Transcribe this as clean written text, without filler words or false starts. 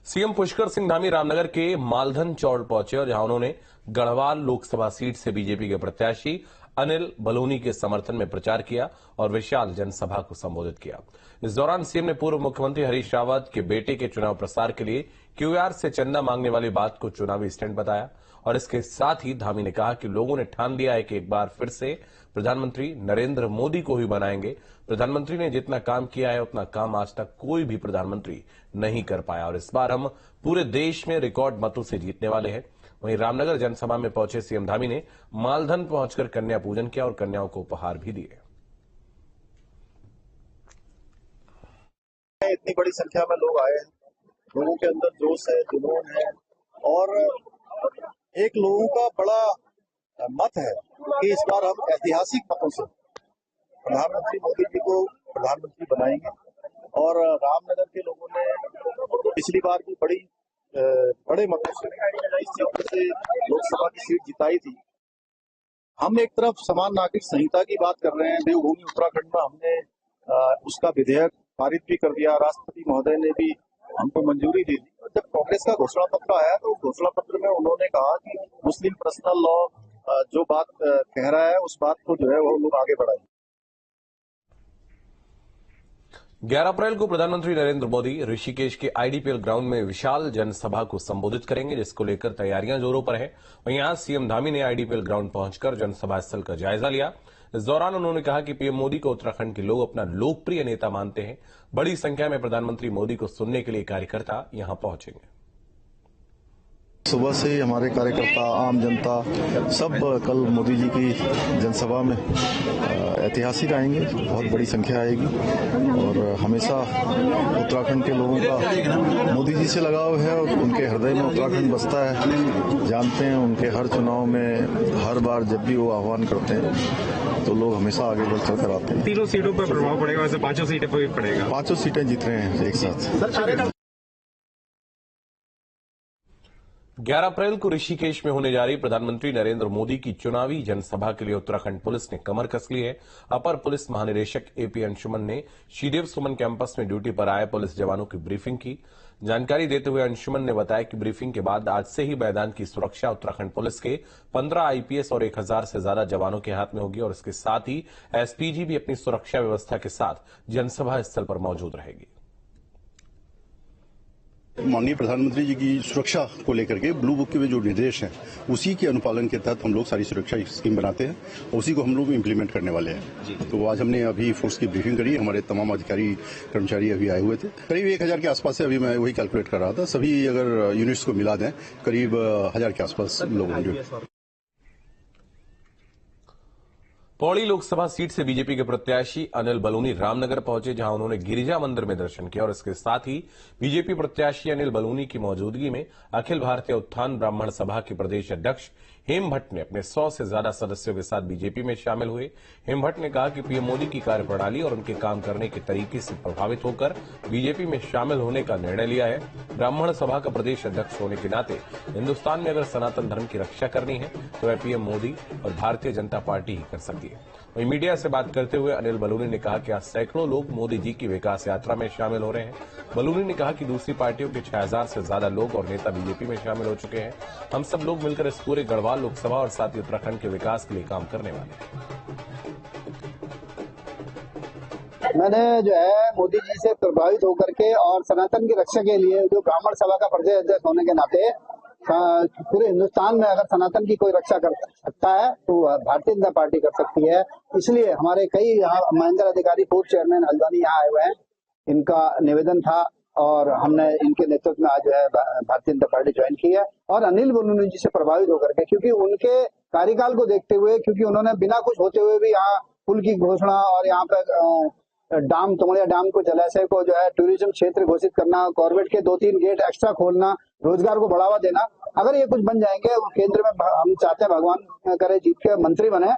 CM Pushkar Singh Dhami Ramnagar के मालधन चौड़ पहुंचे और जहां उन्होंने गढ़वाल लोकसभा सीट से बीजेपी के प्रत्याशी अनिल बलूनी के समर्थन में प्रचार किया और विशाल जनसभा को संबोधित किया। इस दौरान सीएम ने पूर्व मुख्यमंत्री हरीश रावत के बेटे के चुनाव प्रसार के लिए क्यूआर से चंदा मांगने वाली बात को चुनावी स्टंट बताया और इसके साथ ही धामी ने कहा कि लोगों ने ठान लिया है कि एक बार फिर से प्रधानमंत्री नरेंद्र मोदी को ही बनाएंगे। प्रधानमंत्री ने जितना काम किया है उतना काम आज तक कोई भी प्रधानमंत्री नहीं कर पाया और इस बार हम पूरे देश में रिकॉर्ड मतों से जीतने वाले हैं। वहीं रामनगर जनसभा में पहुंचे सीएम धामी ने मालधन पहुंचकर कन्या पूजन किया और कन्याओं को उपहार भी दिए। इतनी बड़ी संख्या में लोग आए हैं, लोगों के अंदर जोश है, जुनून है और एक लोगों का बड़ा मत है कि इस बार हम ऐतिहासिक मतों से प्रधानमंत्री मोदी जी को प्रधानमंत्री बनाएंगे। और रामनगर के लोगों ने पिछली बार भी बड़े मतों से लोकसभा की सीट जिताई थी। हम एक तरफ समान नागरिक संहिता की बात कर रहे हैं, देवभूमि उत्तराखंड में हमने उसका विधेयक पारित भी कर दिया, राष्ट्रपति महोदय ने भी हमको मंजूरी दे दी। जब कांग्रेस का घोषणा पत्र आया तो घोषणा पत्र में उन्होंने कहा कि मुस्लिम पर्सनल लॉ जो बात कह रहा है उस बात को जो है वो लोग आगे बढ़ाएंगे। 11 अप्रैल को प्रधानमंत्री नरेंद्र मोदी ऋषिकेश के आईडीपीएल ग्राउंड में विशाल जनसभा को संबोधित करेंगे, जिसको लेकर तैयारियां जोरों पर है। वहीं आज सीएम धामी ने आईडीपीएल ग्राउंड पहुंचकर जनसभा स्थल का जायजा लिया। इस दौरान उन्होंने कहा कि पीएम मोदी को उत्तराखंड के लोग अपना लोकप्रिय नेता मानते हैं। बड़ी संख्या में प्रधानमंत्री मोदी को सुनने के लिए कार्यकर्ता यहां पहुंचेंगे। सुबह से ही हमारे कार्यकर्ता, आम जनता सब कल मोदी जी की जनसभा में ऐतिहासिक आएंगे, बहुत बड़ी संख्या आएगी और हमेशा उत्तराखंड के लोगों का मोदी जी से लगाव है और उनके हृदय में उत्तराखंड बसता है। जानते हैं उनके हर चुनाव में हर बार जब भी वो आह्वान करते हैं तो लोग हमेशा आगे बढ़ चल कर आते हैं। तीनों सीटों पर प्रभाव पड़ेगा, वैसे 5 सीटें पर भी पड़ेगा। 5 सीटें जीत रहे हैं एक साथ। 11 अप्रैल को ऋषिकेश में होने जा रही प्रधानमंत्री नरेंद्र मोदी की चुनावी जनसभा के लिए उत्तराखंड पुलिस ने कमर कस ली है। अपर पुलिस महानिदेशक एपी अंशुमन ने श्रीदेव सुमन कैंपस में ड्यूटी पर आए पुलिस जवानों की ब्रीफिंग की। जानकारी देते हुए अंशुमन ने बताया कि ब्रीफिंग के बाद आज से ही मैदान की सुरक्षा उत्तराखंड पुलिस के 15 आईपीएस और 1000 से ज्यादा जवानों के हाथ में होगी और इसके साथ ही एसपीजी भी अपनी सुरक्षा व्यवस्था के साथ जनसभा स्थल पर मौजूद रहेगी। माननीय प्रधानमंत्री जी की सुरक्षा को लेकर के ब्लू बुक के जो निर्देश हैं उसी के अनुपालन के तहत हम लोग सारी सुरक्षा स्कीम बनाते हैं और उसी को हम लोग इम्प्लीमेंट करने वाले हैं। तो आज हमने अभी फोर्स की ब्रीफिंग करी, हमारे तमाम अधिकारी कर्मचारी अभी आए हुए थे। करीब 1000 के आसपास से अभी मैं वही कैलकुलेट कर रहा था। सभी अगर यूनिट्स को मिला दें करीब 1000 के आसपास लोग होंगे। पौड़ी लोकसभा सीट से बीजेपी के प्रत्याशी अनिल बलूनी रामनगर पहुंचे, जहां उन्होंने गिरिजा मंदिर में दर्शन किया और इसके साथ ही बीजेपी प्रत्याशी अनिल बलूनी की मौजूदगी में अखिल भारतीय उत्थान ब्राह्मण सभा के प्रदेश अध्यक्ष हेम भट्ट ने अपने 100 से ज्यादा सदस्यों के साथ बीजेपी में शामिल हुए। हेम भट्ट ने कहा कि पीएम मोदी की कार्यप्रणाली और उनके काम करने के तरीके से प्रभावित होकर बीजेपी में शामिल होने का निर्णय लिया है। ब्राह्मण सभा का प्रदेश अध्यक्ष होने के नाते हिन्दुस्तान में अगर सनातन धर्म की रक्षा करनी है तो वह पीएम मोदी और भारतीय जनता पार्टी ही कर सकती है। वहीं मीडिया से बात करते हुए अनिल बलूनी ने कहा कि आज सैकड़ों लोग मोदी जी की विकास यात्रा में शामिल हो रहे हैं। बलूनी ने कहा कि दूसरी पार्टियों के 6000 से ज्यादा लोग और नेता बीजेपी में शामिल हो चुके हैं। हम सब लोग मिलकर इस पूरे गढ़वाल लोकसभा और साथ ही उत्तराखंड के विकास के लिए काम करने वाले हैं। मैंने जो है मोदी जी से प्रभावित होकर के और सनातन की रक्षा के लिए जो ब्राह्मण सभा का प्रदेश अध्यक्ष होने के नाते पूरे हिंदुस्तान में अगर सनातन की कोई रक्षा कर सकता है तो भारतीय जनता पार्टी कर सकती है। इसलिए हमारे कई यहाँ महेंद्र अधिकारी पूर्व चेयरमैन हल्द्वानी यहाँ आए हुए हैं, इनका निवेदन था और हमने इनके नेतृत्व में आज जो है भारतीय जनता पार्टी ज्वाइन की है। और अनिल बलूनी जी से प्रभावित होकर के, क्योंकि उनके कार्यकाल को देखते हुए, क्योंकि उन्होंने बिना कुछ होते हुए भी यहाँ पुल की घोषणा और यहाँ पर डाम, तुमड़िया डाम को, जलाशय को जो है टूरिज्म क्षेत्र घोषित करना, कॉर्बेट के 2-3 गेट एक्स्ट्रा खोलना, रोजगार को बढ़ावा देना, अगर ये कुछ बन जाएंगे केंद्र में, हम चाहते हैं भगवान करे जीत के मंत्री बने